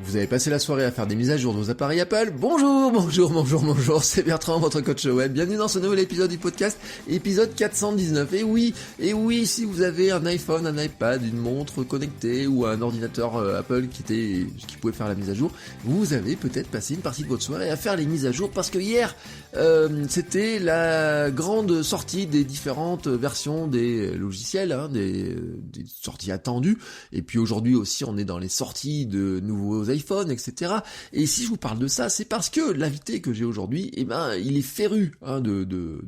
Vous avez passé la soirée à faire des mises à jour de vos appareils Apple? Bonjour, c'est Bertrand, votre coach web. Bienvenue dans ce nouvel épisode du podcast, épisode 419. Et oui, si vous avez un iPhone, un iPad, une montre connectée ou un ordinateur Apple qui pouvait faire la mise à jour, vous avez peut-être passé une partie de votre soirée à faire les mises à jour parce que hier, c'était la grande sortie des différentes versions des logiciels, des sorties attendues. Et puis aujourd'hui aussi, on est dans les sorties de nouveaux iPhone, etc. Et si je vous parle de ça, c'est parce que l'invité que j'ai aujourd'hui, il est féru de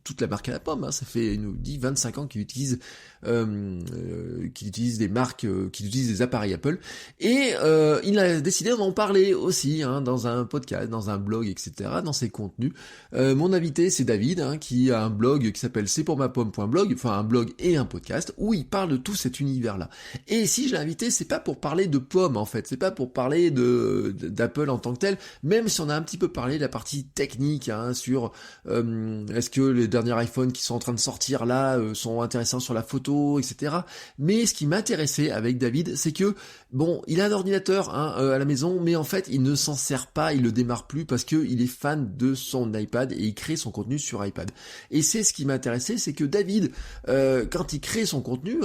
toute la marque à la pomme. Ça fait, il nous dit 25 ans qu'il utilise des marques, qu'il utilise des appareils Apple. Et il a décidé d'en parler aussi dans un podcast, dans un blog, etc., dans ses contenus. Mon invité, c'est David, qui a un blog qui s'appelle c'estpourmapomme.blog, enfin un blog et un podcast, où il parle de tout cet univers-là. Et si je l'ai invité, c'est pas pour parler de pommes, en fait, c'est pas pour parler d'Apple en tant que tel, même si on a un petit peu parlé de la partie technique, sur est-ce que les derniers iPhones qui sont en train de sortir là sont intéressants sur la photo, etc. Mais ce qui m'intéressait avec David, c'est que il a un ordinateur à la maison, mais en fait il ne s'en sert pas, il le démarre plus parce que il est fan de son iPad et il crée son contenu sur iPad. Et c'est ce qui m'intéressait, c'est que David, quand il crée son contenu,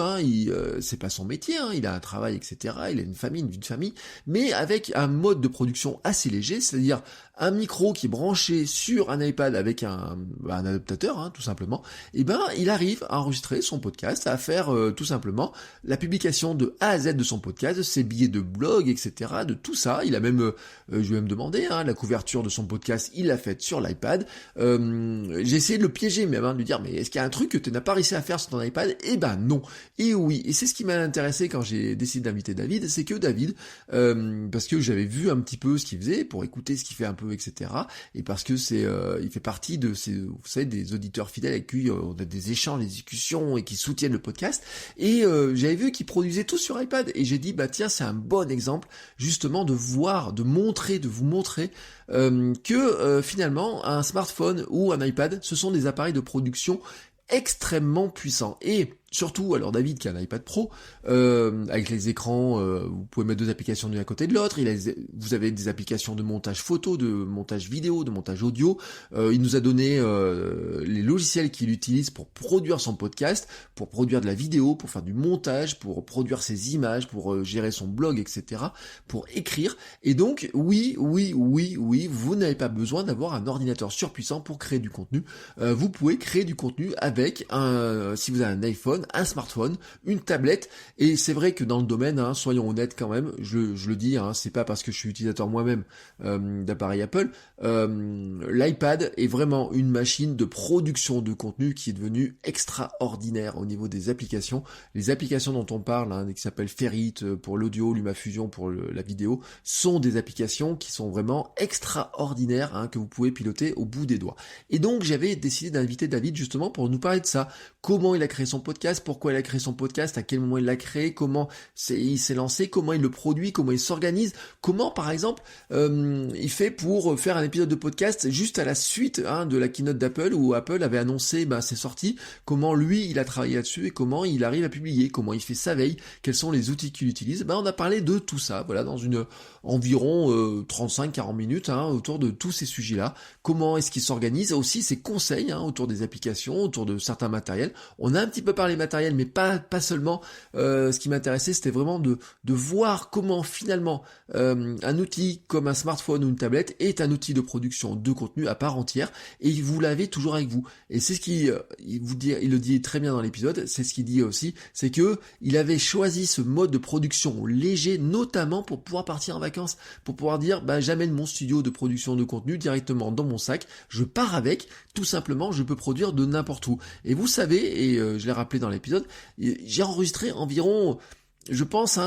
c'est pas son métier, il a un travail, etc. Il a une vie de famille, mais avec un mode de production assez léger, c'est-à-dire un micro qui est branché sur un iPad avec un adaptateur, tout simplement, il arrive à enregistrer son podcast, à faire tout simplement la publication de A à Z de son podcast, de ses billets de blog, etc., de tout ça. Il a même, je lui ai même demandé, la couverture de son podcast, il l'a faite sur l'iPad. J'ai essayé de le piéger même, de lui dire, mais est-ce qu'il y a un truc que tu n'as pas réussi à faire sur ton iPad? Non. Et oui, et c'est ce qui m'a intéressé quand j'ai décidé d'inviter David, c'est que David, parce que j'avais vu un petit peu ce qu'il faisait, pour écouter ce qu'il fait un peu, etc., et parce que il fait partie de ces, vous savez, des auditeurs fidèles avec qui on a des échanges, des discussions, et qui soutiennent le podcast, et j'avais vu qu'ils produisaient tout sur iPad, et j'ai dit, tiens, c'est un bon exemple, justement, de vous montrer que finalement, un smartphone ou un iPad, ce sont des appareils de production extrêmement puissants. Et surtout, alors David qui a un iPad Pro, avec les écrans, vous pouvez mettre deux applications l'une à côté de l'autre, vous avez des applications de montage photo, de montage vidéo, de montage audio, il nous a donné les logiciels qu'il utilise pour produire son podcast, pour produire de la vidéo, pour faire du montage, pour produire ses images, pour gérer son blog, etc., pour écrire. Et donc, oui, vous n'avez pas besoin d'avoir un ordinateur surpuissant pour créer du contenu. Vous pouvez créer du contenu avec si vous avez un iPhone, un smartphone, une tablette, et c'est vrai que dans le domaine, soyons honnêtes quand même, je le dis, c'est pas parce que je suis utilisateur moi-même d'appareil Apple, l'iPad est vraiment une machine de production de contenu qui est devenue extraordinaire au niveau des applications. Les applications dont on parle, qui s'appellent Ferrit pour l'audio, LumaFusion pour la vidéo, sont des applications qui sont vraiment extraordinaires, que vous pouvez piloter au bout des doigts. Et donc j'avais décidé d'inviter David justement pour nous parler de ça, comment il a créé son podcast, pourquoi il a créé son podcast, à quel moment il l'a créé, comment il s'est lancé, comment il le produit, comment il s'organise, comment par exemple il fait pour faire un épisode de podcast juste à la suite de la keynote d'Apple où Apple avait annoncé ses sorties, comment lui il a travaillé là-dessus et comment il arrive à publier, comment il fait sa veille, quels sont les outils qu'il utilise. On a parlé de tout ça, voilà, dans environ 35-40 minutes autour de tous ces sujets-là. Comment est-ce qu'il s'organise, aussi ses conseils autour des applications, autour de certains matériels. On a un petit peu parlé matériel, mais pas seulement. Ce qui m'intéressait, c'était vraiment de voir comment finalement un outil comme un smartphone ou une tablette est un outil de production de contenu à part entière, et vous l'avez toujours avec vous. Et c'est ce qu'il il le dit très bien dans l'épisode, c'est ce qu'il dit aussi, c'est que il avait choisi ce mode de production léger, notamment pour pouvoir partir en vacances, pour pouvoir dire, j'amène mon studio de production de contenu directement dans mon sac, je pars avec, tout simplement, je peux produire de n'importe où. Et vous savez, et je l'ai rappelé dans l'épisode, j'ai enregistré environ, je pense,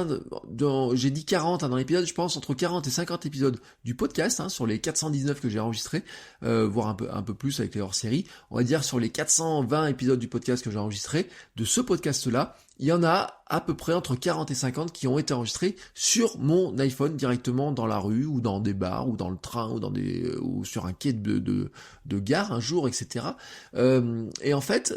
j'ai dit 40 dans l'épisode, je pense entre 40 et 50 épisodes du podcast, sur les 419 que j'ai enregistrés, voire un peu plus avec les hors-séries, on va dire sur les 420 épisodes du podcast que j'ai enregistrés, de ce podcast-là, il y en a à peu près entre 40 et 50 qui ont été enregistrés sur mon iPhone directement dans la rue, ou dans des bars, ou dans le train, ou sur un quai de gare un jour, etc. Et en fait,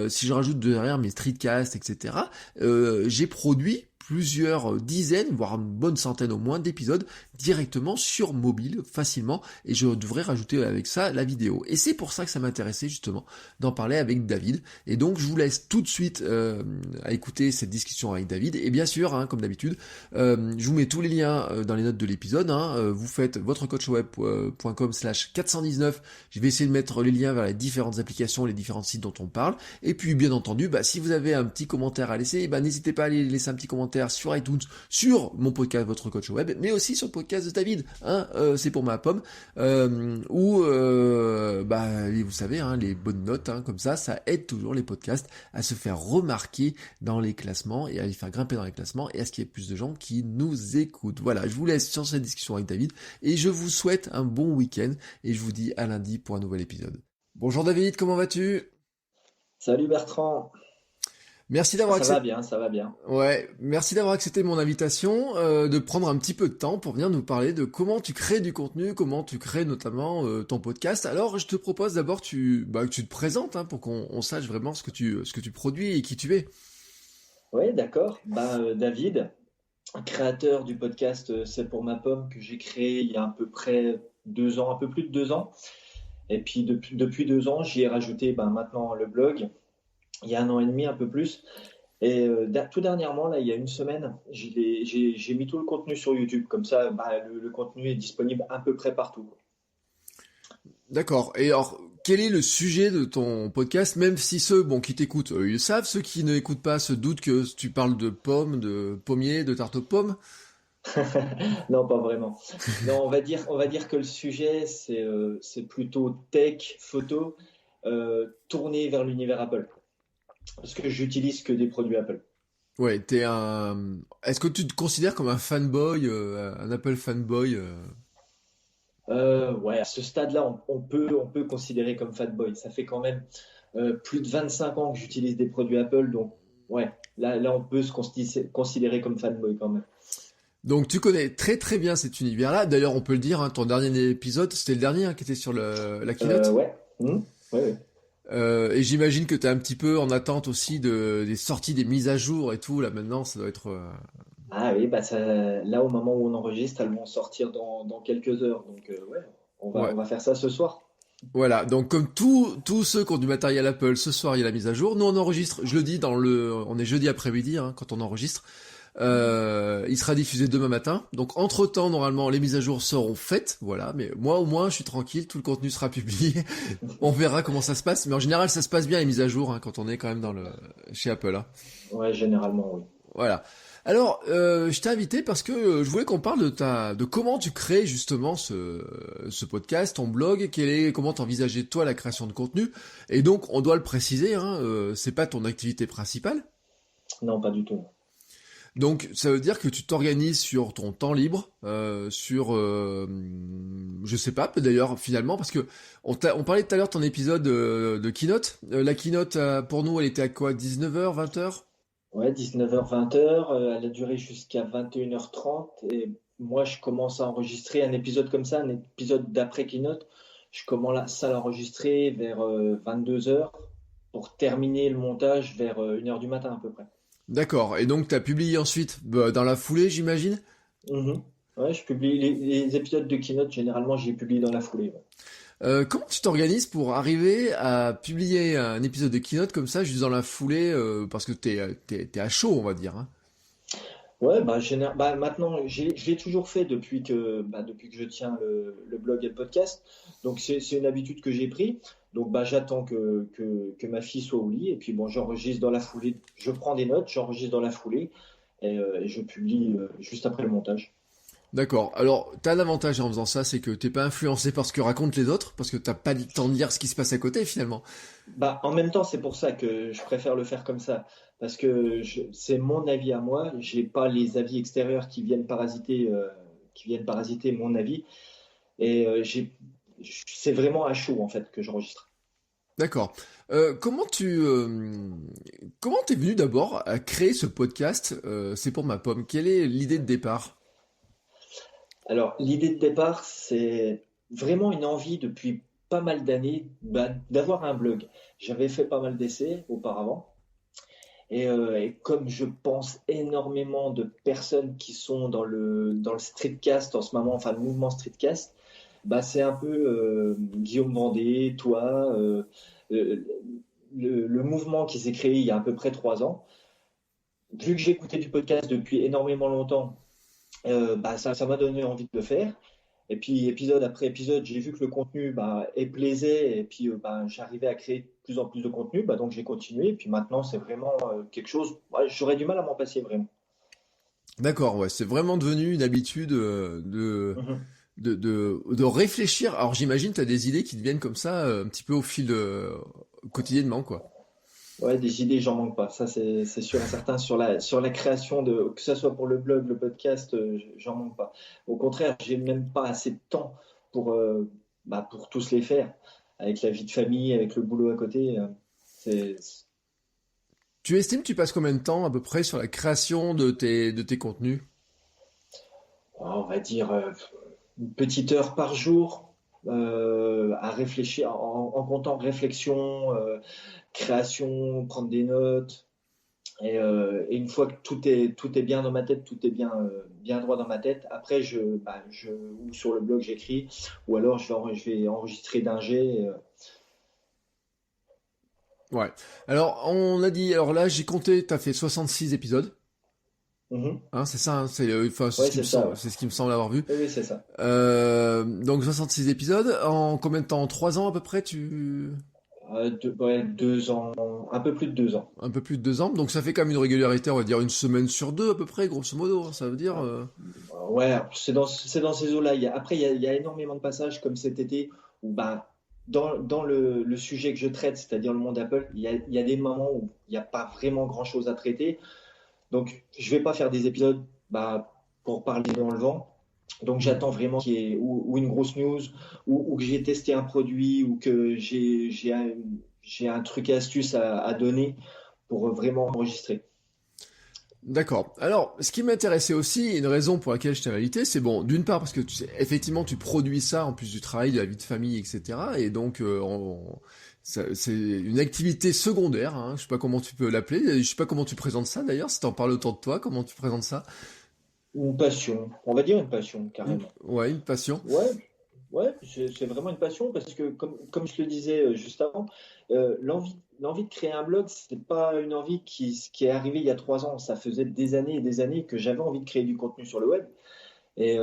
si je rajoute derrière mes streetcasts, etc., j'ai produit plusieurs dizaines, voire une bonne centaine au moins d'épisodes directement sur mobile, facilement, et je devrais rajouter avec ça la vidéo. Et c'est pour ça que ça m'intéressait justement d'en parler avec David. Et donc je vous laisse tout de suite à écouter cette discussion avec David. Et bien sûr, hein, comme d'habitude, je vous mets tous les liens dans les notes de l'épisode. Vous faites votrecoachweb.com/419. Je vais essayer de mettre les liens vers les différentes applications, les différents sites dont on parle. Et puis bien entendu, si vous avez un petit commentaire à laisser, n'hésitez pas à aller laisser un petit commentaire sur iTunes, sur mon podcast Votre Coach Web, mais aussi sur le podcast de David. C'est pour ma pomme. Vous savez, hein, les bonnes notes, hein, comme ça aide toujours les podcasts à se faire remarquer dans les classements et à les faire grimper dans les classements et à ce qu'il y ait plus de gens qui nous écoutent. Voilà, je vous laisse sur cette discussion avec David et je vous souhaite un bon week-end et je vous dis à lundi pour un nouvel épisode. Bonjour David, comment vas-tu ? Salut Bertrand. Merci d'avoir accepté. Ça va bien. Ouais, merci d'avoir accepté mon invitation, de prendre un petit peu de temps pour venir nous parler de comment tu crées du contenu, comment tu crées notamment ton podcast. Alors, je te propose d'abord que tu te présentes, hein, pour qu'on sache vraiment ce que tu produis et qui tu es. Oui, d'accord. David, créateur du podcast C'est pour ma pomme que j'ai créé il y a à peu près 2 ans, un peu plus de 2 ans. Et puis depuis 2 ans, j'y ai rajouté maintenant le blog. Il y a 1 an et demi, un peu plus. Et tout dernièrement, là, il y a une semaine, j'ai mis tout le contenu sur YouTube. Comme ça, le contenu est disponible à peu près partout. D'accord. Et alors, quel est le sujet de ton podcast, même si ceux qui t'écoutent, ils le savent, ceux qui ne écoutent pas se doutent que tu parles de pommes, de pommiers, de tarte aux pommes? Non, pas vraiment. Non, on va dire que le sujet, c'est plutôt tech, photo, tourné vers l'univers Apple. Parce que j'utilise que des produits Apple. Ouais, est-ce que tu te considères comme un fanboy, un Apple fanboy? Ouais, à ce stade-là, on peut considérer comme fanboy. Ça fait quand même plus de 25 ans que j'utilise des produits Apple, donc ouais, là on peut se considérer comme fanboy quand même. Donc tu connais très très bien cet univers-là. D'ailleurs, on peut le dire, hein, ton dernier épisode, c'était le dernier, hein, qui était sur la keynote. Ouais. Ouais. Et j'imagine que tu es un petit peu en attente aussi des sorties, des mises à jour et tout. Là maintenant, ça doit être. Ah oui, là au moment où on enregistre, elles vont sortir dans quelques heures. Donc ouais, Ouais. on va faire ça ce soir. Voilà. Donc comme tous ceux qui ont du matériel Apple, ce soir il y a la mise à jour. Nous on enregistre. Je le dis on est jeudi après-midi, hein, quand on enregistre. Il sera diffusé demain matin. Donc entre-temps, normalement, les mises à jour seront faites. Voilà. Mais moi, au moins, je suis tranquille. Tout le contenu sera publié. On verra comment ça se passe. Mais en général, ça se passe bien les mises à jour, hein, quand on est quand même chez Apple. Hein. Ouais, généralement, oui. Voilà. Alors, je t'ai invité parce que je voulais qu'on parle de comment tu crées justement ce podcast, ton blog, comment t'envisageais toi la création de contenu. Et donc, on doit le préciser, hein, c'est pas ton activité principale. Non, pas du tout. Donc ça veut dire que tu t'organises sur ton temps libre, je sais pas, d'ailleurs finalement, parce que on parlait tout à l'heure de ton épisode de Keynote. La Keynote, pour nous, elle était à quoi, 19h, 20h? Ouais, 19h, 20h, elle a duré jusqu'à 21h30 et moi je commence à enregistrer un épisode comme ça, un épisode d'après Keynote. Je commence à l'enregistrer vers 22h pour terminer le montage vers 1h du matin à peu près. D'accord, et donc t'as publié ensuite dans la foulée, j'imagine? Mhm. Ouais, je publie les épisodes de Keynote, généralement je les publie dans la foulée. Ouais. Comment tu t'organises pour arriver à publier un épisode de Keynote comme ça, juste dans la foulée, parce que t'es à chaud, on va dire, hein. Ouais, maintenant, je l'ai toujours fait depuis que je tiens le blog et le podcast. Donc, c'est une habitude que j'ai pris. Donc, j'attends que ma fille soit au lit. Et puis, bon, j'enregistre dans la foulée. Je prends des notes, j'enregistre dans la foulée et je publie juste après le montage. D'accord. Alors, t'as l'avantage en faisant ça, c'est que t'es pas influencé par ce que racontent les autres, parce que t'as pas le temps de lire ce qui se passe à côté, finalement. En même temps, c'est pour ça que je préfère le faire comme ça. Parce que c'est mon avis à moi. J'ai pas les avis extérieurs qui viennent parasiter mon avis. Et c'est vraiment à chaud en fait que j'enregistre. D'accord. Comment t'es venu d'abord à créer ce podcast, C'est pour ma pomme? Quelle est l'idée de départ? Alors l'idée de départ, c'est vraiment une envie depuis pas mal d'années d'avoir un blog. J'avais fait pas mal d'essais auparavant Et comme je pense énormément de personnes qui sont dans le streetcast en ce moment, enfin le mouvement streetcast, bah c'est un peu Guillaume Vendée, toi, euh, le mouvement qui s'est créé il y a à peu près 3 ans. Vu que j'écoutais du podcast depuis énormément longtemps, bah ça m'a donné envie de le faire. Et puis épisode après épisode, j'ai vu que le contenu bah, est plaisait et puis bah, j'arrivais à créer de plus en plus de contenu, bah, donc j'ai continué. Et puis maintenant, c'est vraiment quelque chose. Ouais, j'aurais du mal à m'en passer vraiment. D'accord, ouais, c'est vraiment devenu une habitude Mhm. de réfléchir. Alors j'imagine tu as des idées qui te viennent comme ça un petit peu au fil quotidiennement, quoi. Ouais, des idées, j'en manque pas. Ça, c'est sûr et certain. Sur la création de, que ce soit pour le blog, le podcast, j'en manque pas. Au contraire, j'ai même pas assez de temps pour, bah, pour tous les faire. Avec la vie de famille, avec le boulot à côté, c'est, Tu estimes tu passes combien de temps à peu près sur la création de tes contenus? on va dire une petite heure par jour à réfléchir, en comptant réflexion, création, prendre des notes. Et une fois que tout est bien dans ma tête, tout est bien droit dans ma tête, après, ou sur le blog, j'écris, ou alors je vais enregistrer d'un jet. Ouais. Alors on a dit, alors là j'ai compté, t'as fait 66 épisodes, Mhm. hein, c'est ça, hein, enfin c'est ce Ouais, qui me c'est ça, semble, ouais. c'est ce qui me semble avoir vu. Oui, oui, c'est ça. Donc 66 épisodes, en combien de temps? En 3 ans à peu près, tu... Ouais, 2 ans, un peu plus de 2 ans. Un peu plus de 2 ans, donc ça fait quand même une régularité, on va dire une semaine sur deux à peu près, grosso modo, hein, ça veut dire... Ouais, c'est dans ces eaux-là. Après, il y a énormément de passages comme cet été où, bah, dans le sujet que je traite, c'est-à-dire le monde Apple, il y a des moments où il n'y a pas vraiment grand-chose à traiter. Donc, je vais pas faire des épisodes bah, pour parler dans le vent. Donc, hmm. j'attends vraiment qu'il y ait ou une grosse news, ou que j'ai testé un produit, ou que j'ai un truc et astuce à donner pour vraiment enregistrer. D'accord. Alors, ce qui m'intéressait aussi, une raison pour laquelle je t'ai invité, c'est bon, d'une part parce que tu sais, effectivement tu produis ça en plus du travail, de la vie de famille, etc. Et donc c'est une activité secondaire, hein, je sais pas comment tu peux l'appeler, je sais pas comment tu présentes ça d'ailleurs, si t'en parles autant de toi, comment tu présentes ça? Une passion, on va dire une passion, carrément. Ouais, une passion. Ouais, ouais, c'est vraiment une passion parce que, comme je le disais juste avant, l'envie de créer un blog, c'est pas une envie qui est arrivée il y a 3 ans. Ça faisait des années et des années que j'avais envie de créer du contenu sur le web. Et,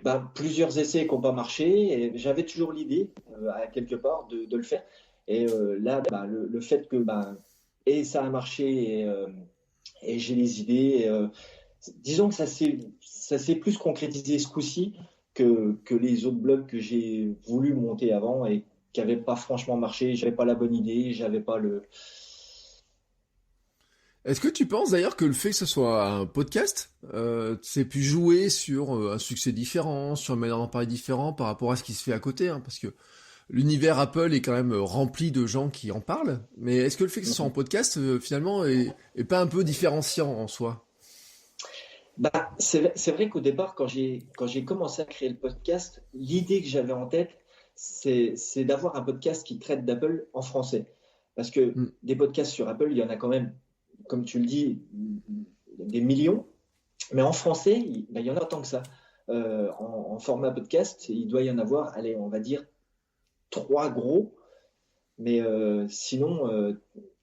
ben, plusieurs essais qui n'ont pas marché. Et j'avais toujours l'idée, à quelque part, de le faire. Et là, bah, le fait que et ça a marché et j'ai les idées. Disons que ça s'est plus concrétisé ce coup-ci que les autres blogs que j'ai voulu monter avant et qui n'avaient pas franchement marché. J'avais pas la bonne idée, j'avais pas le. Est-ce que tu penses d'ailleurs que le fait que ce soit un podcast, c'est pu jouer sur un succès différent, sur une manière d'en parler différent par rapport à ce qui se fait à côté, hein, parce que l'univers Apple est quand même rempli de gens qui en parlent, mais est-ce que le fait que ce soit en Mhm. podcast, finalement, est pas un peu différenciant en soi? C'est vrai qu'au départ, quand j'ai commencé à créer le podcast, l'idée que j'avais en tête, c'est d'avoir un podcast qui traite d'Apple en français. Parce que Hmm. des podcasts sur Apple, il y en a quand même, comme tu le dis, des millions. Mais en français, il y en a autant que ça. En format podcast, il doit y en avoir, allez, on va dire trois gros. Mais sinon,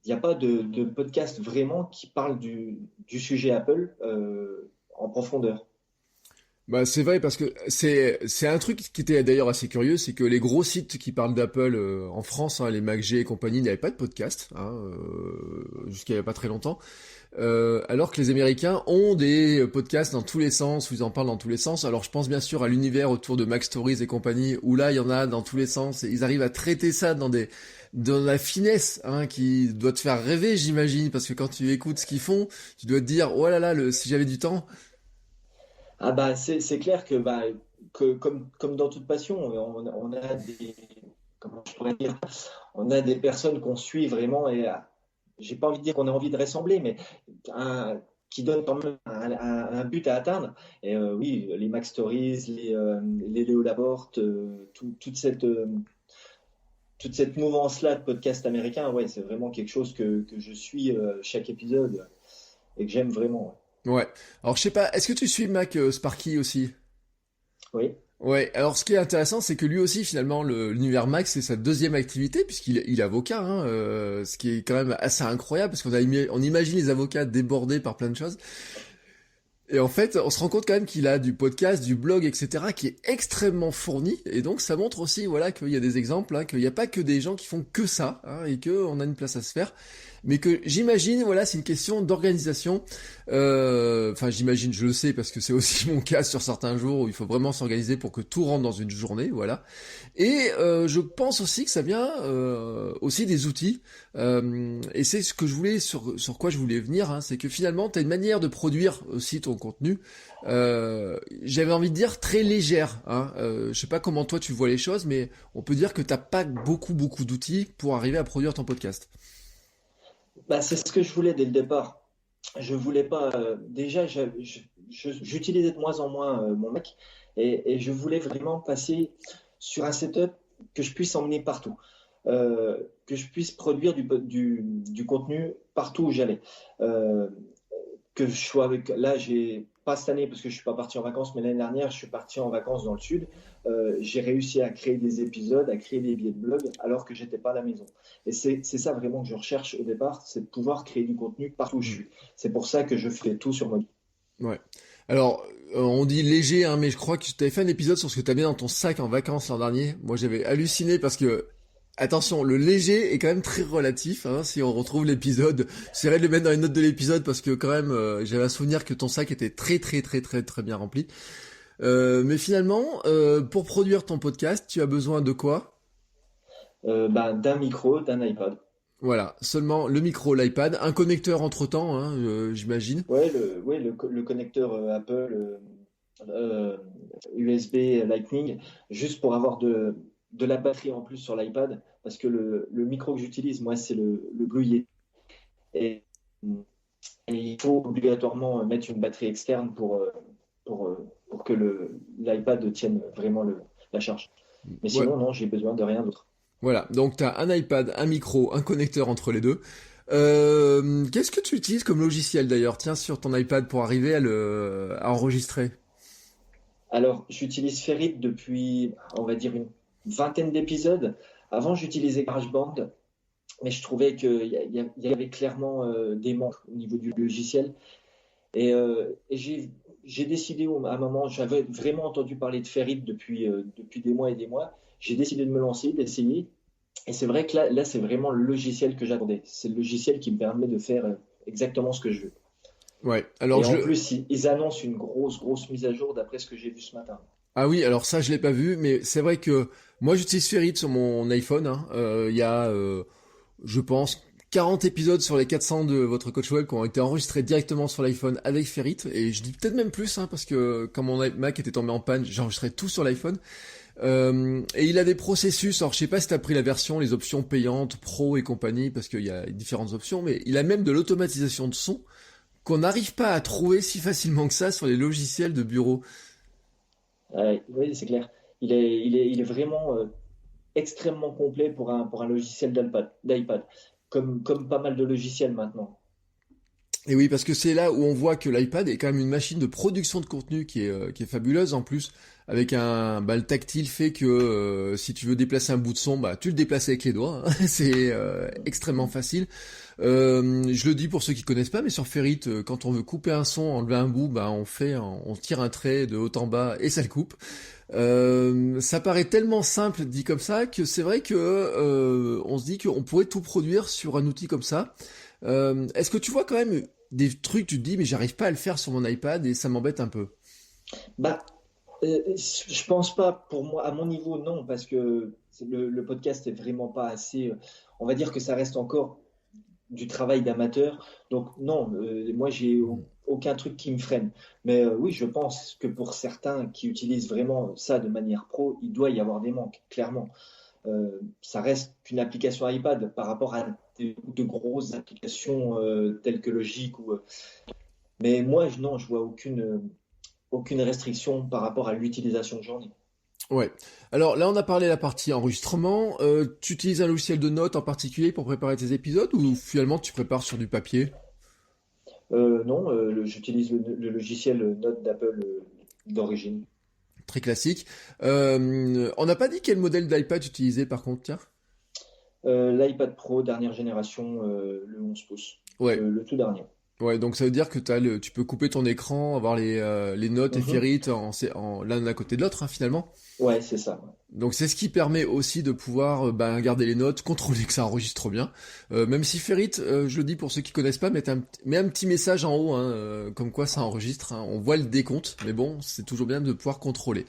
il n'y a pas de podcast vraiment qui parle du sujet Apple en profondeur. Bah c'est vrai parce que c'est un truc qui était d'ailleurs assez curieux, c'est que les gros sites qui parlent d'Apple en France, hein, les MacG et compagnie, n'avaient pas de podcast, hein, jusqu'à il y a pas très longtemps. Alors que les Américains ont des podcasts dans tous les sens, où ils en parlent dans tous les sens. Alors je pense bien sûr à l'univers autour de Mac Stories et compagnie, où là il y en a dans tous les sens, et ils arrivent à traiter ça dans la finesse, hein, qui doit te faire rêver, j'imagine, parce que quand tu écoutes ce qu'ils font, tu dois te dire, oh là là, si j'avais du temps. Ah bah c'est clair que comme dans toute passion, on a des comment je pourrais dire, on a des personnes qu'on suit vraiment et j'ai pas envie de dire qu'on a envie de ressembler, mais qui donnent quand même un but à atteindre. Et oui, les Mac Stories, les Léo Laporte, toute toute cette mouvance-là de podcast américain, ouais, c'est vraiment quelque chose que je suis chaque épisode et que j'aime vraiment. Ouais. Alors je sais pas, est-ce que tu suis Mac Sparky aussi? Ouais. Oui. Ouais, alors ce qui est intéressant, c'est que lui aussi, finalement, l'univers Max, c'est sa deuxième activité, puisqu'il est avocat, hein, ce qui est quand même assez incroyable, parce on imagine les avocats débordés par plein de choses. Et en fait, on se rend compte quand même qu'il a du podcast, du blog, etc., qui est extrêmement fourni. Et donc, ça montre aussi, voilà, qu'il y a des exemples, hein, qu'il n'y a pas que des gens qui font que ça, hein, et qu'on a une place à se faire. Mais que j'imagine, voilà, c'est une question d'organisation. Enfin, j'imagine, je le sais, parce que c'est aussi mon cas sur certains jours où il faut vraiment s'organiser pour que tout rentre dans une journée, voilà. Et je pense aussi que ça vient aussi des outils. Et c'est ce que je voulais, sur quoi je voulais venir, hein, c'est que finalement, tu as une manière de produire aussi ton contenu, j'avais envie de dire très légère. Hein. Je sais pas comment toi tu vois les choses, mais on peut dire que t'as pas beaucoup d'outils pour arriver à produire ton podcast. Bah, c'est ce que je voulais dès le départ. Je voulais pas. Déjà, j'utilisais de moins en moins mon Mac et je voulais vraiment passer sur un setup que je puisse emmener partout, que je puisse produire du contenu partout où j'allais. Euh, que je sois avec. Là, j'ai pas cette année parce que je suis pas parti en vacances, mais l'année dernière, je suis parti en vacances dans le sud. J'ai réussi à créer des épisodes, à créer des billets de blog alors que j'étais pas à la maison. Et c'est ça vraiment que je recherche au départ, c'est de pouvoir créer du contenu partout où je Mm. suis. C'est pour ça que je fais tout sur mobile. Ouais. Alors, on dit léger, hein, mais je crois que tu avais fait un épisode sur ce que tu as mis dans ton sac en vacances l'an dernier. Moi, j'avais halluciné parce que, attention, le léger est quand même très relatif. Hein, si on retrouve l'épisode, j'essaierai de le mettre dans les notes de l'épisode parce que quand même, j'avais un souvenir que ton sac était très bien rempli. Mais finalement, pour produire ton podcast, tu as besoin de quoi? Bah, d'un micro, d'un iPad. Voilà, seulement le micro, l'iPad, un connecteur entre-temps, hein, j'imagine. Le connecteur Apple USB Lightning, juste pour avoir de la batterie en plus sur l'iPad, parce que le micro que j'utilise, moi, c'est le Blue Yeti. Et, et il faut obligatoirement mettre une batterie externe pour que l'iPad tienne vraiment la charge. Mais Ouais, sinon, non, j'ai besoin de rien d'autre. voilà, donc tu as un iPad, un micro, un connecteur entre les deux. Qu'est-ce que tu utilises comme logiciel d'ailleurs, tiens, sur ton iPad pour arriver à enregistrer? Alors, j'utilise Ferrite depuis, on va dire, une vingtaine d'épisodes. Avant, j'utilisais GarageBand, mais je trouvais qu'il y avait clairement des manques au niveau du logiciel. Et j'ai décidé à un moment, j'avais vraiment entendu parler de Ferrite depuis des mois et des mois. J'ai décidé de me lancer, d'essayer. Et c'est vrai que là c'est vraiment le logiciel que j'attendais. C'est le logiciel qui me permet de faire exactement ce que je veux. Ouais, alors Et en plus, ils annoncent une grosse mise à jour d'après ce que j'ai vu ce matin. Ah oui, alors ça je l'ai pas vu, mais c'est vrai que moi j'utilise Ferrite sur mon iPhone. Hein. Il y a, je pense, 40 épisodes sur les 400 de votre coach web qui ont été enregistrés directement sur l'iPhone avec Ferrite. Et je dis peut-être même plus, hein, parce que quand mon Mac était tombé en panne, j'ai enregistré tout sur l'iPhone. Et il a des processus, alors je sais pas si t'as pris la version, les options payantes, pro et compagnie, parce qu'il y a différentes options, mais il a même de l'automatisation de son qu'on n'arrive pas à trouver si facilement que ça sur les logiciels de bureau. Oui, c'est clair. Il est vraiment extrêmement complet pour un logiciel d'iPad, comme pas mal de logiciels maintenant. Et oui, parce que c'est là où on voit que l'iPad est quand même une machine de production de contenu qui est fabuleuse en plus, avec le tactile fait que si tu veux déplacer un bout de son, bah tu le déplaces avec les doigts, hein. C'est extrêmement facile. Je le dis pour ceux qui connaissent pas, mais sur Ferrite, quand on veut couper un son, enlever un bout, bah on tire un trait de haut en bas et ça le coupe. Ça paraît tellement simple dit comme ça que c'est vrai que on se dit qu'on pourrait tout produire sur un outil comme ça. Est-ce que tu vois quand même des trucs, tu te dis mais j'arrive pas à le faire sur mon iPad et ça m'embête un peu. Bah, je pense pas, pour moi, à mon niveau, non, parce que le podcast est vraiment pas assez. On va dire que ça reste encore du travail d'amateur. Donc, non, moi, aucun truc qui me freine. Mais oui, je pense que pour certains qui utilisent vraiment ça de manière pro, il doit y avoir des manques, clairement. Ça reste qu'une application iPad par rapport à de grosses applications telles que Logic mais moi, non, je vois aucune restriction par rapport à l'utilisation que j'en ai. Ouais. Alors là, on a parlé de la partie enregistrement. Tu utilises un logiciel de notes en particulier pour préparer tes épisodes ou finalement tu prépares sur du papier? Non, j'utilise le logiciel Note d'Apple d'origine. Très classique. On n'a pas dit quel modèle d'iPad tu utilisais par contre, tiens. L'iPad Pro dernière génération, le 11 pouces, Ouais. le tout dernier. Ouais, donc ça veut dire que tu peux couper ton écran, avoir les notes et Mhm. Ferrit l'un à côté de l'autre, hein, finalement. Ouais, c'est ça. Donc c'est ce qui permet aussi de pouvoir garder les notes, contrôler que ça enregistre bien. Même si Ferrit, je le dis pour ceux qui connaissent pas, met un petit message en haut, hein, comme quoi ça enregistre. Hein. On voit le décompte, mais bon, c'est toujours bien de pouvoir contrôler.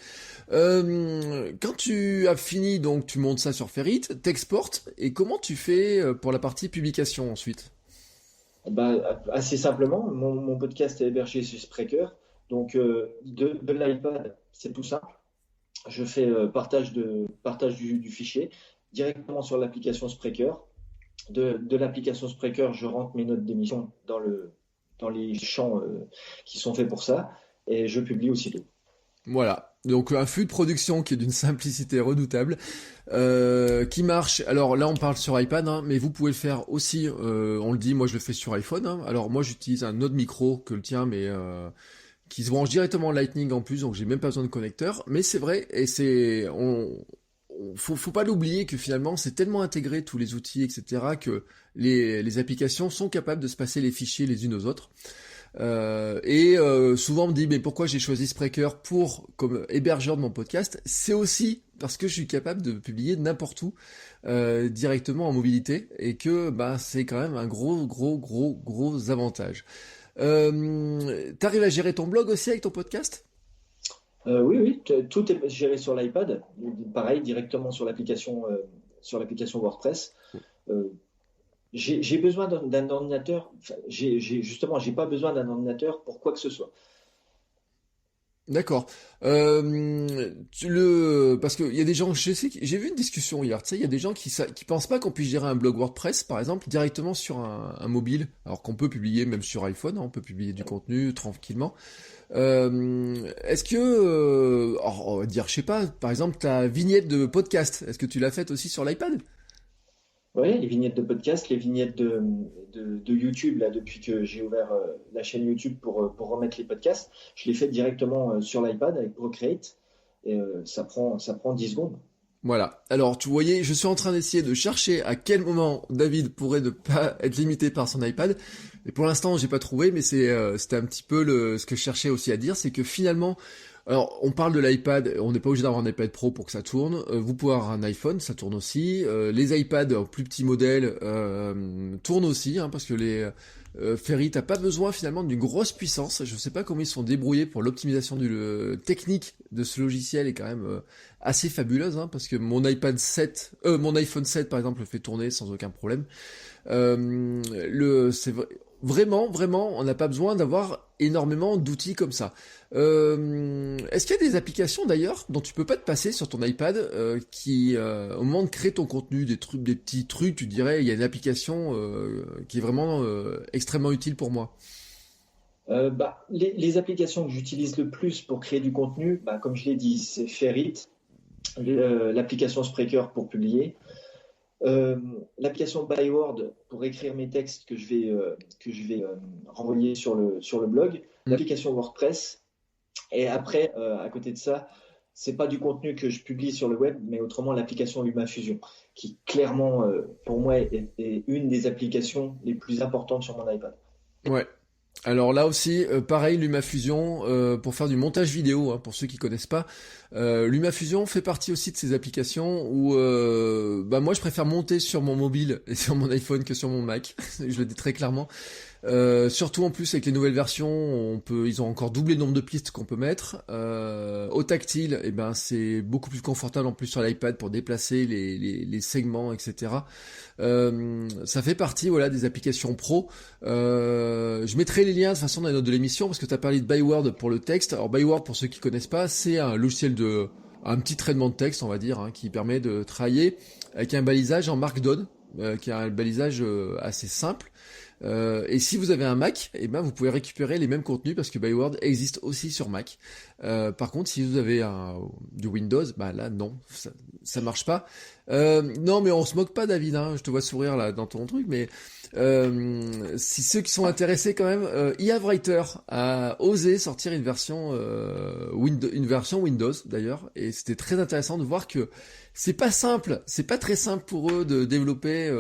Quand tu as fini, donc tu montes ça sur Ferrit, t'exportes, et comment tu fais pour la partie publication ensuite? Bah, assez simplement, mon podcast est hébergé sur Spreaker. Donc, de l'iPad, c'est tout simple. Je fais partage du fichier directement sur l'application Spreaker. De l'application Spreaker, je rentre mes notes d'émission dans les champs qui sont faits pour ça et je publie aussitôt. Voilà. Donc un flux de production qui est d'une simplicité redoutable, qui marche. Alors là on parle sur iPad, hein, mais vous pouvez le faire aussi. On le dit, moi je le fais sur iPhone. Hein. Alors moi j'utilise un autre micro que le tien, mais qui se branche directement en Lightning en plus, donc j'ai même pas besoin de connecteur. Mais c'est vrai et faut pas l'oublier que finalement c'est tellement intégré tous les outils, etc. que les applications sont capables de se passer les fichiers les unes aux autres. Souvent on me dit mais pourquoi j'ai choisi Spreaker comme hébergeur de mon podcast? C'est aussi parce que je suis capable de publier n'importe où directement en mobilité et que bah c'est quand même un gros avantage. T'arrives à gérer ton blog aussi avec ton podcast? Oui, oui, tout est géré sur l'iPad. Pareil, directement sur l'application WordPress. Euh, j'ai besoin d'un ordinateur. Enfin, justement, j'ai pas besoin d'un ordinateur pour quoi que ce soit. D'accord. Parce que il y a des gens, je sais, j'ai vu une discussion hier, tu sais, il y a des gens qui pensent pas qu'on puisse gérer un blog WordPress, par exemple, directement sur un mobile, alors qu'on peut publier même sur iPhone, hein, on peut publier du contenu tranquillement. Est-ce que, alors, on va dire, je sais pas, par exemple, ta vignette de podcast, est-ce que tu l'as faite aussi sur l'iPad? Oui, les vignettes de podcast, les vignettes de YouTube, là, depuis que j'ai ouvert la chaîne YouTube pour remettre les podcasts, je les fais directement sur l'iPad avec Procreate et ça prend 10 secondes. Voilà. Alors, tu voyais, je suis en train d'essayer de chercher à quel moment David pourrait ne pas être limité par son iPad. Et pour l'instant, j'ai pas trouvé, mais c'était un petit peu ce que je cherchais aussi à dire, c'est que finalement, alors, on parle de l'iPad, on n'est pas obligé d'avoir un iPad Pro pour que ça tourne. Vous pouvez avoir un iPhone, ça tourne aussi. Les iPads en plus petits modèles tournent aussi, hein, parce que Ferry, t'as pas besoin finalement d'une grosse puissance. Je sais pas comment ils se sont débrouillés pour l'optimisation technique de ce logiciel est quand même assez fabuleuse, hein, parce que mon iPhone 7 par exemple le fait tourner sans aucun problème. Vraiment, on n'a pas besoin d'avoir énormément d'outils comme ça. Est-ce qu'il y a des applications d'ailleurs dont tu peux pas te passer sur ton iPad qui, au moment de créer ton contenu, des petits trucs, tu dirais, il y a une application qui est vraiment extrêmement utile pour moi. Les applications que j'utilise le plus pour créer du contenu, comme je l'ai dit, c'est Ferrit, l'application Spreaker pour publier, euh, l'application Byword pour écrire mes textes que je vais renvoyer sur le blog, Hmm. l'application WordPress, et après, à côté de ça, c'est pas du contenu que je publie sur le web, mais autrement l'application LumaFusion, qui clairement, pour moi, est une des applications les plus importantes sur mon iPad. Ouais. Alors là aussi, pareil, LumaFusion, pour faire du montage vidéo, hein, pour ceux qui connaissent pas, LumaFusion fait partie aussi de ces applications où moi je préfère monter sur mon mobile et sur mon iPhone que sur mon Mac, je le dis très clairement. Surtout en plus avec les nouvelles versions, ils ont encore doublé le nombre de pistes qu'on peut mettre. Au tactile, eh ben c'est beaucoup plus confortable en plus sur l'iPad pour déplacer les segments, etc. Ça fait partie voilà des applications pro. Je mettrai les liens de toute façon dans les notes de l'émission parce que tu as parlé de Byword pour le texte. Alors Byword pour ceux qui connaissent pas, c'est un logiciel un petit traitement de texte on va dire hein, qui permet de travailler avec un balisage en Markdown, qui est un balisage assez simple. Et si vous avez un Mac, eh ben vous pouvez récupérer les mêmes contenus parce que Byword existe aussi sur Mac. Par contre, si vous avez du Windows, bah là non, ça marche pas. Non, mais on se moque pas, David. Hein, je te vois sourire là dans ton truc, mais si ceux qui sont intéressés quand même, IA Writer a osé sortir une version Windows d'ailleurs, et c'était très intéressant de voir que c'est pas simple, c'est pas très simple pour eux de développer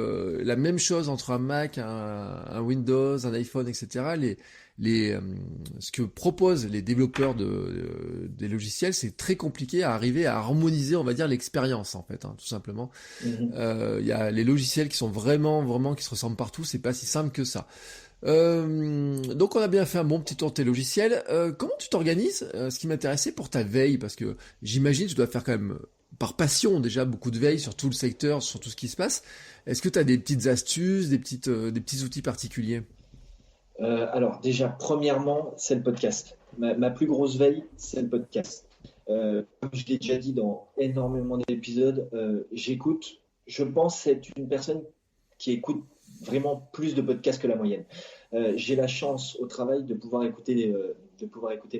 la même chose entre un Mac, un Windows, un iPhone, etc. Ce que proposent les développeurs des logiciels, c'est très compliqué à arriver à harmoniser, on va dire, l'expérience en fait, hein, tout simplement. Mhm. Il y a les logiciels qui sont vraiment qui se ressemblent partout, c'est pas si simple que ça. Donc on a bien fait un bon petit tour de tes logiciels. Comment tu t'organises Ce qui m'intéressait pour ta veille, parce que j'imagine que tu dois faire quand même par passion déjà beaucoup de veille sur tout le secteur, sur tout ce qui se passe. Est-ce que tu as des petites astuces, des petits outils particuliers? Alors déjà, premièrement, c'est le podcast. Ma plus grosse veille, c'est le podcast. Comme je l'ai déjà dit dans énormément d'épisodes, j'écoute, je pense être une personne qui écoute vraiment plus de podcasts que la moyenne. J'ai la chance au travail de pouvoir écouter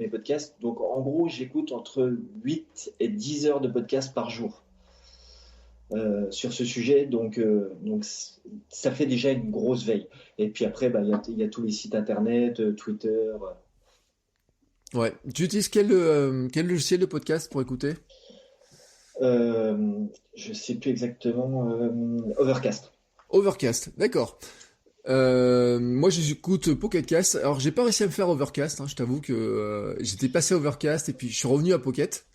mes podcasts. Donc en gros, j'écoute entre 8 et 10 heures de podcasts par jour sur ce sujet. Donc ça fait déjà une grosse veille. Et puis après, bah, il y a tous les sites internet, Twitter. Ouais. Tu utilises quel logiciel de podcast pour écouter? Je sais plus exactement. Overcast. Overcast, d'accord. Moi j'écoute Pocket Cast. Alors j'ai pas réussi à me faire Overcast, hein, je t'avoue que j'étais passé à Overcast et puis je suis revenu à Pocket.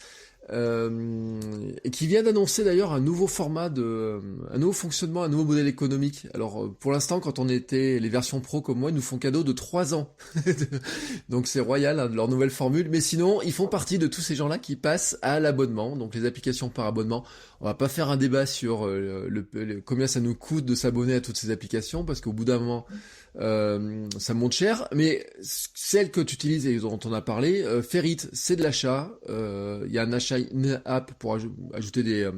Et qui vient d'annoncer d'ailleurs un nouveau un nouveau fonctionnement, un nouveau modèle économique. Alors pour l'instant, quand on était les versions pro comme moi, ils nous font cadeau de 3 ans. Donc c'est royal, hein, de leur nouvelle formule. Mais sinon, ils font partie de tous ces gens-là qui passent à l'abonnement, donc les applications par abonnement. On va pas faire un débat sur combien ça nous coûte de s'abonner à toutes ces applications, parce qu'au bout d'un moment, ça monte cher, mais celle que tu utilises et dont on a parlé, Ferrit, c'est de l'achat. Il y a un achat in-app pour ajouter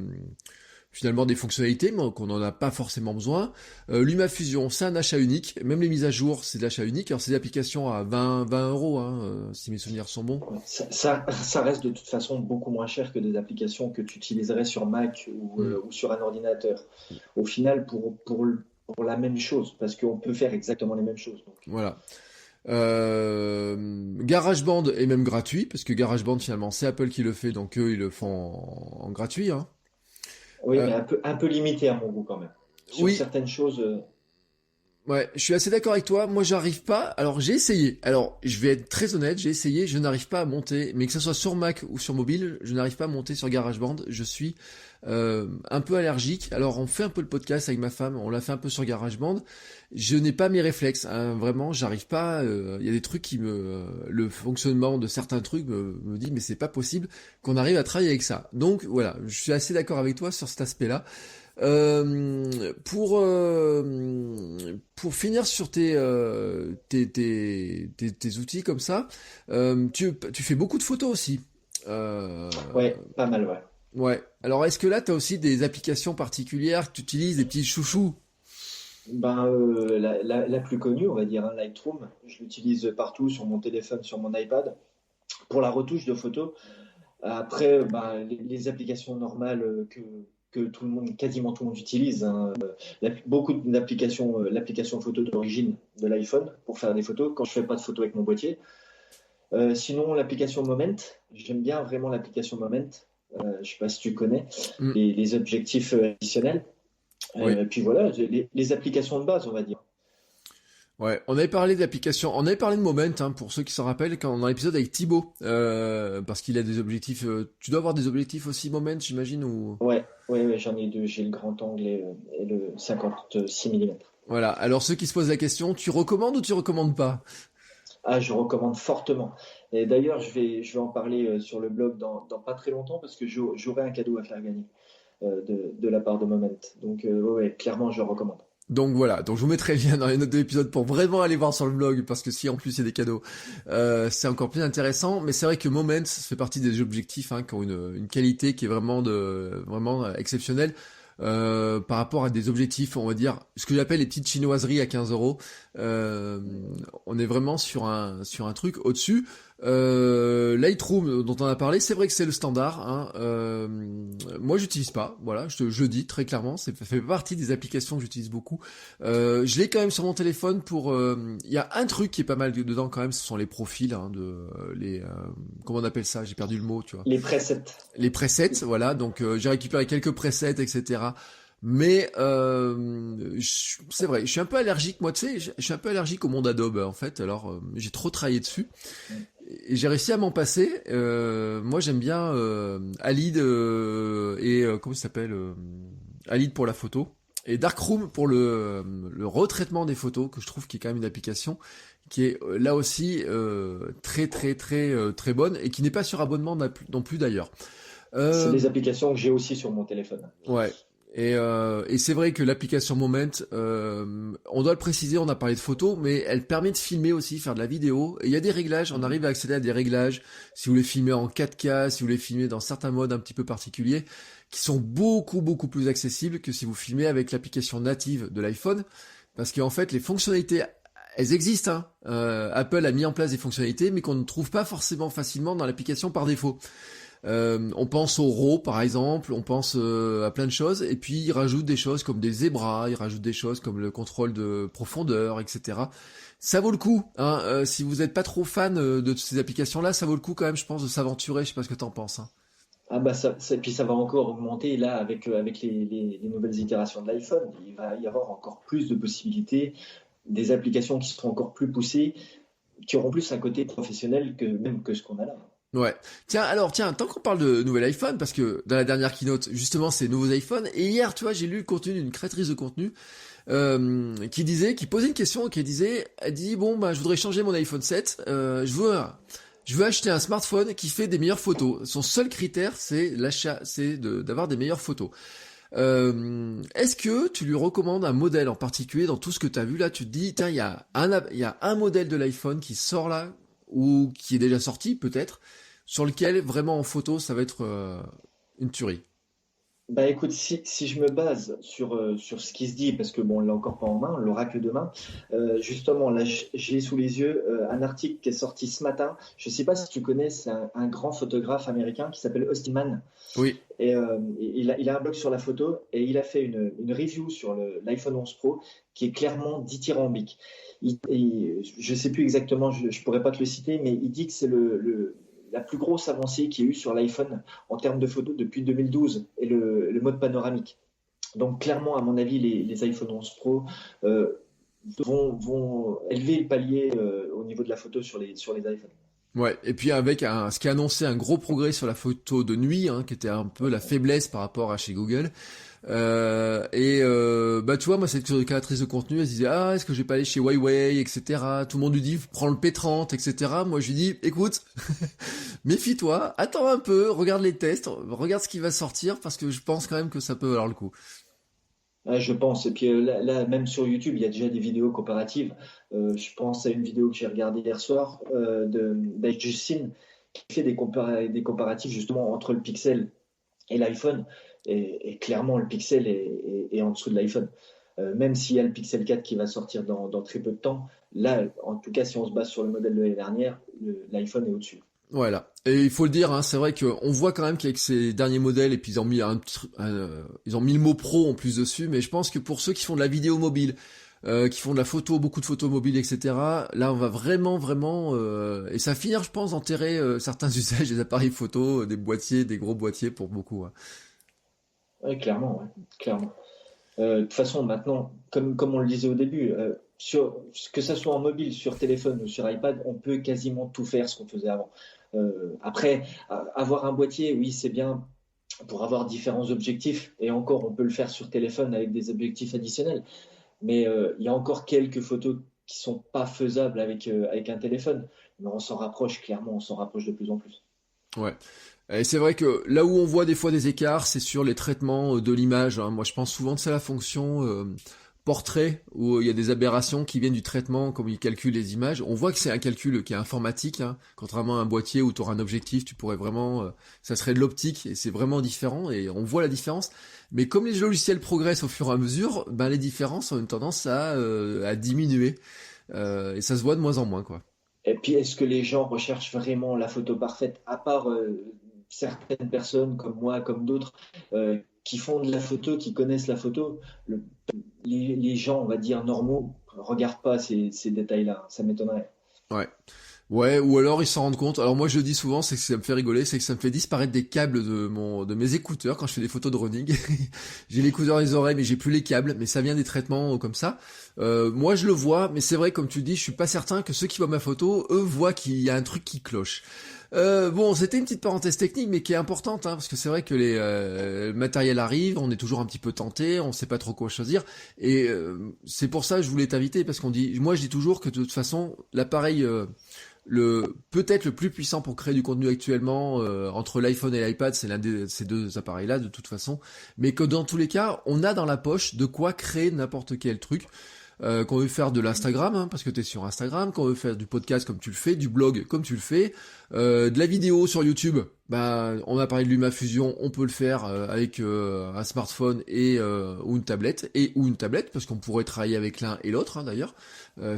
finalement des fonctionnalités, mais qu'on n'en a pas forcément besoin. LumaFusion, c'est un achat unique. Même les mises à jour, c'est de l'achat unique. Alors c'est des applications à 20 euros, hein, si mes souvenirs sont bons. Ça reste de toute façon beaucoup moins cher que des applications que tu utiliserais sur Mac ou sur un ordinateur. Au final, pour la même chose, parce qu'on peut faire exactement les mêmes choses. Donc. Voilà. GarageBand est même gratuit, parce que GarageBand finalement c'est Apple qui le fait, donc eux ils le font en gratuit. Hein. Oui, mais un peu limité à mon goût quand même. Sur Oui, certaines choses. ouais, je suis assez d'accord avec toi. Moi, j'arrive pas. Alors, j'ai essayé. Alors, je vais être très honnête, j'ai essayé. Je n'arrive pas à monter, mais que ce soit sur Mac ou sur mobile, je n'arrive pas à monter sur GarageBand. Je suis un peu allergique. Alors, on fait un peu le podcast avec ma femme. On l'a fait un peu sur GarageBand. Je n'ai pas mes réflexes. Hein, vraiment, j'arrive pas. Il y a des trucs le fonctionnement de certains trucs me dit, mais c'est pas possible qu'on arrive à travailler avec ça. Donc, voilà, je suis assez d'accord avec toi sur cet aspect-là. Pour finir sur tes outils comme ça, tu fais beaucoup de photos aussi. Euh, Ouais, pas mal, ouais. ouais. Alors est-ce que là tu as aussi des applications particulières que tu utilises, des petits chouchous? Ben, la plus connue, on va dire, hein, Lightroom. Je l'utilise partout sur mon téléphone, sur mon iPad, pour la retouche de photos. Après, ben, les applications normales que tout le monde, quasiment tout le monde utilise. Hein. Beaucoup d'applications, l'application photo d'origine de l'iPhone pour faire des photos quand je fais pas de photos avec mon boîtier. Sinon, l'application Moment, j'aime bien vraiment l'application Moment. Je sais pas si tu connais Hmm. les objectifs additionnels. Oui. Puis voilà, les applications de base, on va dire. Ouais, on avait parlé d'applications, on avait parlé de Moment, hein, pour ceux qui s'en rappellent, quand dans l'épisode avec Thibaut, parce qu'il a des objectifs. Tu dois avoir des objectifs aussi Moment, j'imagine, ou Ouais, j'en ai deux. J'ai le grand angle et le 56 mm. voilà. Alors ceux qui se posent la question, tu recommandes ou tu recommandes pas? Ah, je recommande fortement. Et d'ailleurs, je vais en parler sur le blog dans pas très longtemps parce que j'aurai un cadeau à faire gagner de la part de Moment. Donc, ouais, clairement, je recommande. Donc voilà, donc je vous mettrai le lien dans les notes de l'épisode pour vraiment aller voir sur le blog, parce que si en plus il y a des cadeaux, c'est encore plus intéressant. Mais c'est vrai que Moments, ça fait partie des objectifs, hein, qui ont une qualité qui est vraiment exceptionnelle. par rapport à des objectifs, on va dire, ce que j'appelle les petites chinoiseries à 15 euros. On est vraiment sur un truc au-dessus. Lightroom dont on a parlé, c'est vrai que c'est le standard. Hein. Moi, j'utilise pas. Voilà, je dis très clairement, ça fait partie des applications que j'utilise beaucoup. Je l'ai quand même sur mon téléphone pour. Il y a un truc qui est pas mal dedans quand même, ce sont les profils, hein, comment on appelle ça? J'ai perdu le mot, tu vois. Les presets. Les presets, voilà. Donc j'ai récupéré quelques presets, etc. Mais c'est vrai, je suis un peu allergique, moi, tu sais, je suis un peu allergique au monde Adobe en fait. Alors j'ai trop travaillé dessus et j'ai réussi à m'en passer. Moi, j'aime bien Alid comment il s'appelle Alid pour la photo et Darkroom pour le retraitement des photos, que je trouve qui est quand même une application qui est là aussi très très très très bonne et qui n'est pas sur abonnement non plus d'ailleurs. C'est des applications que j'ai aussi sur mon téléphone. Ouais. Et c'est vrai que l'application Moment, on doit le préciser, on a parlé de photos, mais elle permet de filmer aussi, faire de la vidéo. Et il y a des réglages, on arrive à accéder à des réglages, si vous voulez filmer en 4K, si vous voulez filmer dans certains modes un petit peu particuliers, qui sont beaucoup beaucoup plus accessibles que si vous filmez avec l'application native de l'iPhone. Parce qu'en fait, les fonctionnalités, elles existent. Hein. Apple a mis en place des fonctionnalités, mais qu'on ne trouve pas forcément facilement dans l'application par défaut. On pense au RAW par exemple, on pense à plein de choses, et puis ils rajoutent des choses comme des zébras, ils rajoutent des choses comme le contrôle de profondeur, etc. Ça vaut le coup, hein, si vous n'êtes pas trop fan de ces applications-là, ça vaut le coup quand même, je pense, de s'aventurer, je sais pas ce que t'en penses. Hein. Ah bah puis ça va encore augmenter là avec les nouvelles itérations de l'iPhone. Il va y avoir encore plus de possibilités, des applications qui seront encore plus poussées, qui auront plus un côté professionnel que ce qu'on a là. Ouais. Tiens, tant qu'on parle de nouvel iPhone, parce que dans la dernière keynote, justement, c'est nouveaux iPhones, et hier, tu vois, j'ai lu le contenu d'une créatrice de contenu, qui posait une question, elle dit, bon, bah, je voudrais changer mon iPhone 7, je veux acheter un smartphone qui fait des meilleures photos. Son seul critère, c'est l'achat, d'avoir des meilleures photos. Est-ce que tu lui recommandes un modèle en particulier dans tout ce que tu as vu là? Tu te dis, tiens, il y a un modèle de l'iPhone qui sort là, ou qui est déjà sorti peut-être, sur lequel vraiment en photo ça va être une tuerie. Bah écoute, si je me base sur ce qui se dit, parce que bon, on l'a encore pas en main, on l'aura que demain, justement, là, j'ai sous les yeux un article qui est sorti ce matin. Je sais pas si tu connais, c'est un grand photographe américain qui s'appelle Austin Mann. Oui. Et il a un blog sur la photo et il a fait une review sur l'iPhone 11 Pro qui est clairement dithyrambique. Je sais plus exactement, je pourrais pas te le citer, mais il dit que c'est la plus grosse avancée qu'il y a eu sur l'iPhone en termes de photos depuis 2012 et le mode panoramique. Donc clairement, à mon avis, les iPhone 11 Pro vont élever le palier au niveau de la photo sur les iPhones. Ouais, et puis avec ce qui a annoncé un gros progrès sur la photo de nuit, hein, qui était un peu la faiblesse par rapport à chez Google. Bah tu vois, moi cette créatrice de contenu, elle se disait, ah, est-ce que je vais pas aller chez Huawei, etc. Tout le monde lui dit, prends le P30, etc. Moi je lui dis, écoute, méfie-toi, attends un peu, regarde les tests, regarde ce qui va sortir, parce que je pense quand même que ça peut valoir le coup. Je pense. Et puis là, même sur YouTube, il y a déjà des vidéos comparatives. Je pense à une vidéo que j'ai regardée hier soir d'Ajustin qui fait des comparatifs justement entre le Pixel et l'iPhone. Et clairement, le Pixel est en dessous de l'iPhone. Même s'il y a le Pixel 4 qui va sortir dans très peu de temps, là, en tout cas, si on se base sur le modèle de l'année dernière, l'iPhone est au-dessus. Voilà. Et il faut le dire, hein, c'est vrai qu'on voit quand même qu'avec ces derniers modèles, et puis ils ont mis ils ont mis le mot pro en plus dessus, mais je pense que pour ceux qui font de la vidéo mobile, qui font de la photo, beaucoup de photos mobiles, etc., là on va vraiment, vraiment, et ça va finir, je pense, d'enterrer certains usages des appareils photo, des boîtiers, des gros boîtiers pour beaucoup. Hein. Ouais, clairement, ouais, clairement. De toute façon, maintenant, comme on le disait au début, que ça soit en mobile, sur téléphone ou sur iPad, on peut quasiment tout faire ce qu'on faisait avant. Après, avoir un boîtier, oui, c'est bien pour avoir différents objectifs, et encore, on peut le faire sur téléphone avec des objectifs additionnels. Mais il y a encore quelques photos qui sont pas faisables avec un téléphone. Mais on s'en rapproche, clairement, on s'en rapproche de plus en plus. Ouais. Et c'est vrai que là où on voit des fois des écarts, c'est sur les traitements de l'image. Hein. Moi, je pense souvent que c'est la fonction portraits où il y a des aberrations qui viennent du traitement, comme il calcule les images. On voit que c'est un calcul qui est informatique, hein, contrairement à un boîtier où tu auras un objectif, tu pourrais vraiment, ça serait de l'optique et c'est vraiment différent et on voit la différence. Mais comme les logiciels progressent au fur et à mesure, ben les différences ont une tendance à diminuer et ça se voit de moins en moins, quoi. Et puis, est-ce que les gens recherchent vraiment la photo parfaite, à part certaines personnes comme moi, comme d'autres, qui font de la photo, qui connaissent la photo, le- les gens, on va dire, normaux, regardent pas ces détails-là. Ça m'étonnerait. Ouais. Ouais, ou alors ils s'en rendent compte. Alors moi je le dis souvent, c'est que ça me fait rigoler, c'est que ça me fait disparaître des câbles de mes écouteurs quand je fais des photos de running. J'ai l'écouteur dans les oreilles, mais j'ai plus les câbles, mais ça vient des traitements comme ça. Moi je le vois, mais c'est vrai comme tu dis, je suis pas certain que ceux qui voient ma photo, eux voient qu'il y a un truc qui cloche. Bon, c'était une petite parenthèse technique, mais qui est importante, hein, parce que c'est vrai que le matériel arrive, on est toujours un petit peu tenté, on sait pas trop quoi choisir, et c'est pour ça que je voulais t'inviter, parce moi je dis toujours que de toute façon, l'appareil le peut-être le plus puissant pour créer du contenu actuellement entre l'iPhone et l'iPad, c'est l'un de ces deux appareils-là de toute façon, mais que dans tous les cas, on a dans la poche de quoi créer n'importe quel truc. Qu'on veut faire de l'Instagram, hein, parce que tu es sur Instagram, qu'on veut faire du podcast comme tu le fais, du blog comme tu le fais, de la vidéo sur YouTube, bah, on a parlé de LumaFusion, on peut le faire avec un smartphone ou une tablette, parce qu'on pourrait travailler avec l'un et l'autre, hein, d'ailleurs,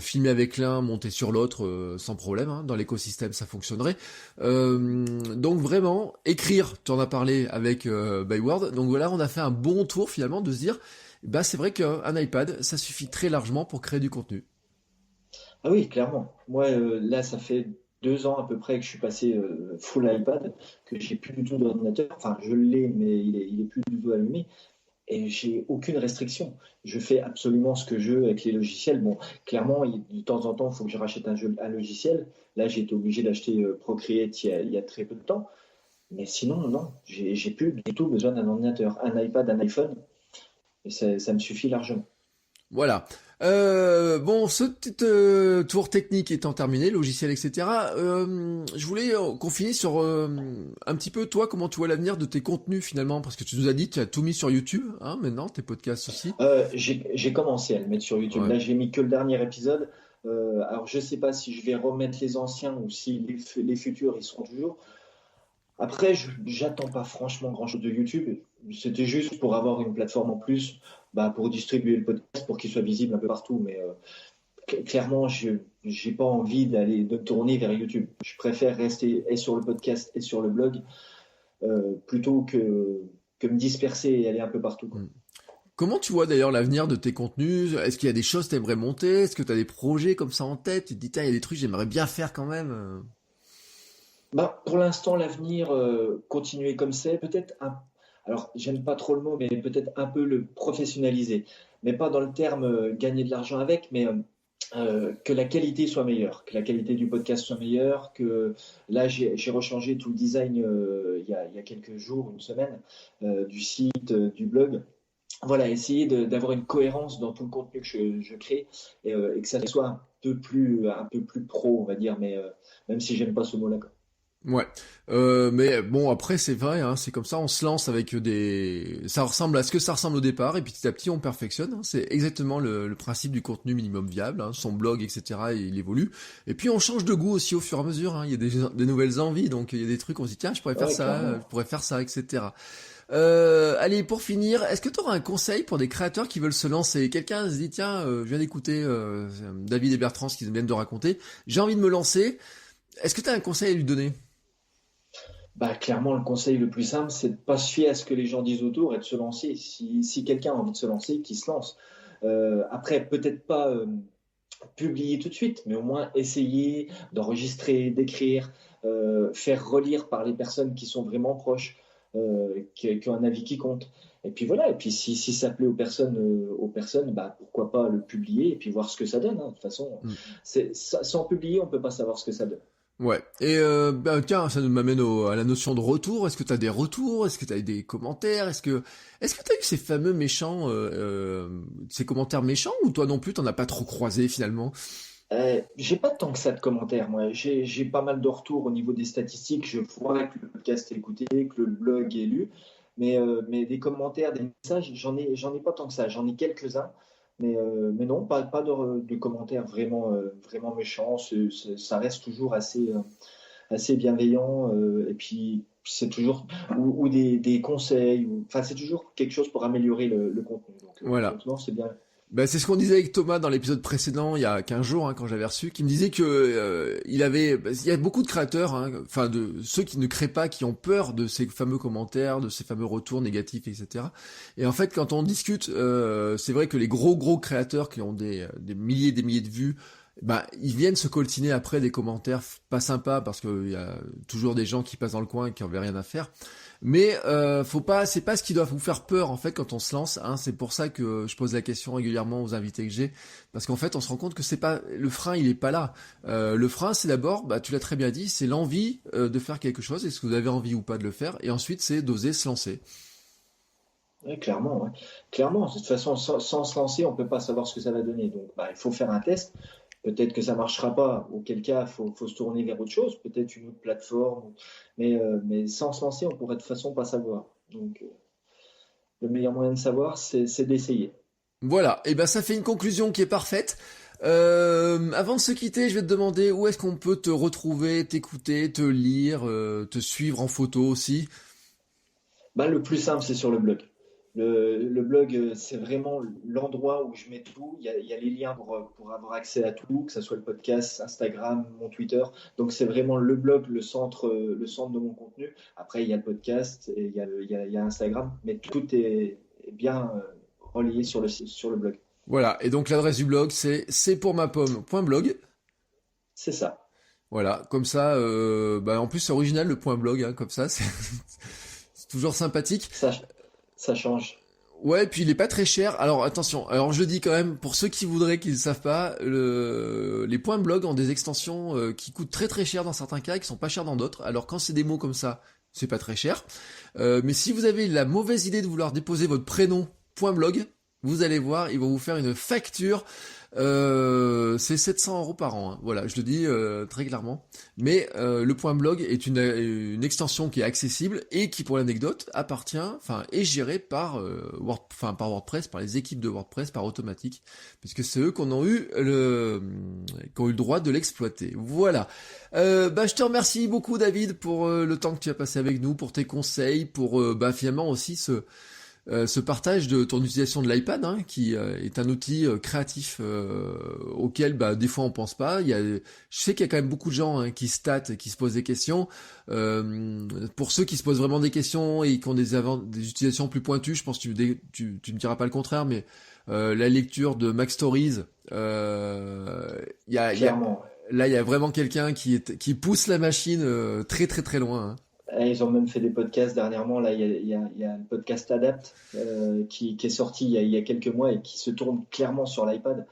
filmer avec l'un, monter sur l'autre sans problème, hein, dans l'écosystème ça fonctionnerait. Donc vraiment, écrire, tu en as parlé avec Byword, donc voilà, on a fait un bon tour finalement de se dire, bah c'est vrai qu'un iPad, ça suffit très largement pour créer du contenu. Ah oui, clairement. Moi, là, ça fait 2 ans à peu près que je suis passé full iPad, que j'ai plus du tout d'ordinateur. Enfin, je l'ai, mais il est plus du tout allumé. Et j'ai aucune restriction. Je fais absolument ce que je veux avec les logiciels. Bon, clairement, de temps en temps, il faut que je rachète un logiciel. Là, j'ai été obligé d'acheter Procreate il y a très peu de temps. Mais sinon, non, j'ai plus du tout besoin d'un ordinateur. Un iPad, un iPhone, et ça me suffit largement. Voilà. Bon, ce petit tour technique étant terminé, logiciel, etc., je voulais qu'on finisse sur un petit peu, toi, comment tu vois l'avenir de tes contenus finalement, parce que tu nous as dit que tu as tout mis sur YouTube, hein, maintenant, tes podcasts aussi. J'ai commencé à le mettre sur YouTube. Ouais. Là, j'ai mis que le dernier épisode. Alors, je ne sais pas si je vais remettre les anciens ou si les futurs, ils seront toujours. Après, j'attends pas franchement grand-chose de YouTube. C'était juste pour avoir une plateforme en plus, bah, pour distribuer le podcast, pour qu'il soit visible un peu partout. Mais clairement, je n'ai pas envie de tourner vers YouTube. Je préfère rester et sur le podcast et sur le blog plutôt que me disperser et aller un peu partout, quoi. Mm. Comment tu vois d'ailleurs l'avenir de tes contenus? Est-ce qu'il y a des choses que tu aimerais monter? Est-ce que tu as des projets comme ça en tête? Tu te dis, tiens, il y a des trucs que j'aimerais bien faire quand même. Bah, pour l'instant, l'avenir, continuer comme c'est, peut-être alors j'aime pas trop le mot, mais peut-être un peu le professionnaliser. Mais pas dans le terme gagner de l'argent avec, mais que la qualité soit meilleure, que la qualité du podcast soit meilleure, que là j'ai rechangé tout le design il y a quelques jours, une semaine, du site, du blog. Voilà, essayer d'avoir une cohérence dans tout le contenu que je crée et que ça soit un peu plus pro, on va dire, mais même si j'aime pas ce mot-là, quoi. Ouais, mais bon après c'est vrai, hein, c'est comme ça, on se lance avec ça ressemble à ce que ça ressemble au départ et petit à petit on perfectionne. Hein, c'est exactement le principe du contenu minimum viable, hein, son blog etc. Il évolue et puis on change de goût aussi au fur et à mesure. Hein, il y a des nouvelles envies, donc il y a des trucs on se dit tiens je pourrais faire Ouais, ça, je clairement. pourrais faire ça etc. Allez pour finir, est-ce que tu auras un conseil pour des créateurs qui veulent se lancer? Quelqu'un se dit tiens je viens d'écouter David et Bertrand ce qu'ils viennent de raconter, j'ai envie de me lancer. Est-ce que tu as un conseil à lui donner? Bah, clairement, le conseil le plus simple, c'est de ne pas se fier à ce que les gens disent autour et de se lancer. Si quelqu'un a envie de se lancer, qu'il se lance. Après, peut-être pas publier tout de suite, mais au moins essayer d'enregistrer, d'écrire, faire relire par les personnes qui sont vraiment proches, qui ont un avis qui compte. Et puis voilà, et puis si ça plaît aux personnes, bah, pourquoi pas le publier et puis voir ce que ça donne, hein. De toute façon, sans publier, on ne peut pas savoir ce que ça donne. Ouais. Et bah, tiens, ça nous m'amène à la notion de retour. Est-ce que t'as des retours? Est-ce que t'as des commentaires? Est-ce que t'as eu ces fameux méchants, ces commentaires méchants ou toi non plus t'en as pas trop croisé finalement? J'ai pas tant que ça de commentaires, moi. J'ai pas mal de retours au niveau des statistiques. Je vois que le podcast est écouté, que le blog est lu, mais des commentaires, des messages, j'en ai pas tant que ça. J'en ai quelques-uns, Mais non, pas de commentaires vraiment méchants. Ça reste toujours assez bienveillant. Et puis, c'est toujours ou des conseils. Enfin, c'est toujours quelque chose pour améliorer le contenu. Voilà. Donc non, c'est bien. Ben, c'est ce qu'on disait avec Thomas dans l'épisode précédent, il y a 15 jours, hein, quand j'avais reçu, qui me disait que il y a beaucoup de créateurs, hein, enfin de ceux qui ne créent pas, qui ont peur de ces fameux commentaires, de ces fameux retours négatifs, etc. Et en fait, quand on discute, c'est vrai que les gros créateurs qui ont des milliers et des milliers de vues, bah, ils viennent se coltiner après des commentaires pas sympas parce qu'il y a toujours des gens qui passent dans le coin et qui n'avaient rien à faire. Mais c'est pas ce qui doit vous faire peur en fait quand on se lance. Hein. C'est pour ça que je pose la question régulièrement aux invités que j'ai, parce qu'en fait on se rend compte que c'est pas le frein, il est pas là. Le frein, c'est d'abord, bah tu l'as très bien dit, c'est l'envie de faire quelque chose. Est-ce que vous avez envie ou pas de le faire? Et ensuite c'est d'oser se lancer. Ouais, clairement, ouais. Clairement, de toute façon, sans se lancer, on peut pas savoir ce que ça va donner. Donc, bah, il faut faire un test. Peut-être que ça marchera pas, auquel cas, faut se tourner vers autre chose, peut-être une autre plateforme. Mais sans se lancer, on pourrait de toute façon pas savoir. Donc, le meilleur moyen de savoir, c'est d'essayer. Voilà. Et ben ça fait une conclusion qui est parfaite. Avant de se quitter, je vais te demander où est-ce qu'on peut te retrouver, t'écouter, te lire, te suivre en photo aussi. Bah, le plus simple, c'est sur le blog. Le blog, c'est vraiment l'endroit où je mets tout. Il y a les liens pour avoir accès à tout, que ce soit le podcast, Instagram, mon Twitter. Donc, c'est vraiment le blog, le centre de mon contenu. Après, il y a le podcast et il y a Instagram, mais tout est bien relayé sur le blog. Voilà. Et donc l'adresse du blog, c'est pour ma pomme.blog. C'est ça. Voilà, comme ça, bah en plus c'est original le point blog, hein, comme ça, c'est c'est toujours sympathique. Ça, ça change. Ouais, puis il est pas très cher. Alors attention, alors je le dis quand même, pour ceux qui voudraient, qui ne savent pas, les points blog ont des extensions qui coûtent très cher dans certains cas et qui sont pas chères dans d'autres. Alors quand c'est des mots comme ça, c'est pas très cher. Mais si vous avez la mauvaise idée de vouloir déposer votre prénom point blog, vous allez voir, ils vont vous faire une facture. C'est 700 € par an. Hein. Voilà, je le dis très clairement. Mais le point blog est une extension qui est accessible et qui, pour l'anecdote, est gérée par par WordPress, par les équipes de WordPress, par Automatique, puisque c'est eux qui ont eu le droit de l'exploiter. Voilà. Bah, je te remercie beaucoup, David, pour le temps que tu as passé avec nous, pour tes conseils, pour finalement aussi ce partage de ton utilisation de l'iPad, hein, qui est un outil créatif auquel des fois on pense pas. Je sais qu'il y a quand même beaucoup de gens hein, qui se tâtent, qui se posent des questions. Pour ceux qui se posent vraiment des questions et qui ont des utilisations plus pointues, je pense que tu me diras pas le contraire, mais la lecture de Mac Stories, Clairement. là il y a vraiment quelqu'un qui pousse la machine très loin. Hein. Ils ont même fait des podcasts dernièrement. Là, il y a un podcast Adapt qui est sorti il y a quelques mois et qui se tourne clairement sur l'iPad.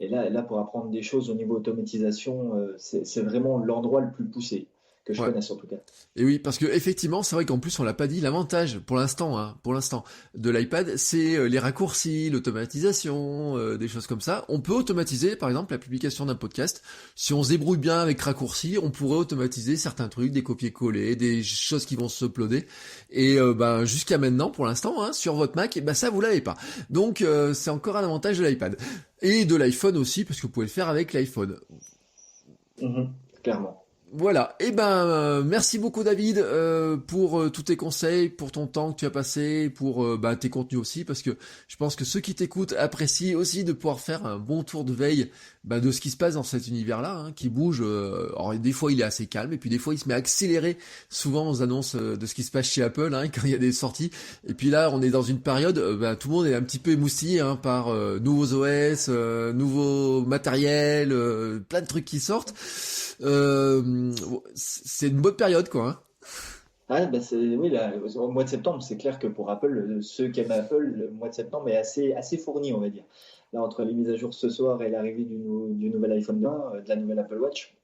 Et là, pour apprendre des choses au niveau automatisation, c'est vraiment l'endroit le plus poussé que je Ouais. connaisse en tout cas. Et oui, parce que effectivement, c'est vrai qu'en plus on l'a pas dit, l'avantage pour l'instant de l'iPad, c'est les raccourcis, l'automatisation, des choses comme ça. On peut automatiser, par exemple, la publication d'un podcast. Si on se débrouille bien avec raccourcis, on pourrait automatiser certains trucs, des copier-coller, des choses qui vont se uploader. Et jusqu'à maintenant, pour l'instant, hein, sur votre Mac, ça vous l'avez pas. Donc c'est encore un avantage de l'iPad et de l'iPhone aussi, parce que vous pouvez le faire avec l'iPhone. Mhm, clairement. Voilà, merci beaucoup David pour tous tes conseils, pour ton temps que tu as passé, pour tes contenus aussi, parce que je pense que ceux qui t'écoutent apprécient aussi de pouvoir faire un bon tour de veille de ce qui se passe dans cet univers-là, hein, qui bouge. Alors des fois il est assez calme, et puis des fois il se met à accélérer, souvent aux annonces de ce qui se passe chez Apple, hein, quand il y a des sorties. Et puis là on est dans une période, tout le monde est un petit peu émoustillé hein, par nouveaux OS, nouveaux matériels, plein de trucs qui sortent. C'est une bonne période, quoi. Hein. Ah, oui, là, au mois de septembre, c'est clair que pour Apple, ceux qui aiment Apple, le mois de septembre est assez fourni, on va dire. Là, entre les mises à jour ce soir et l'arrivée du nouvel iPhone 20, de la nouvelle Apple Watch,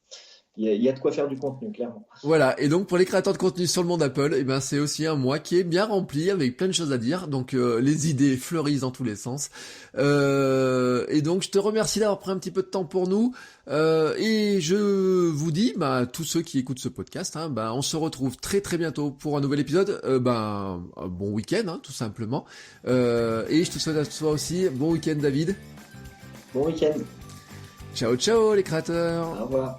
il y a de quoi faire du contenu, clairement. Voilà, et donc pour les créateurs de contenu sur le monde Apple, c'est aussi un mois qui est bien rempli avec plein de choses à dire, donc les idées fleurissent dans tous les sens. Et donc je te remercie d'avoir pris un petit peu de temps pour nous, et je vous dis, tous ceux qui écoutent ce podcast, hein, on se retrouve très bientôt pour un nouvel épisode, un bon week-end, hein, tout simplement. Et je te souhaite à toi aussi, bon week-end David. Bon week-end. Ciao ciao les créateurs. Au revoir.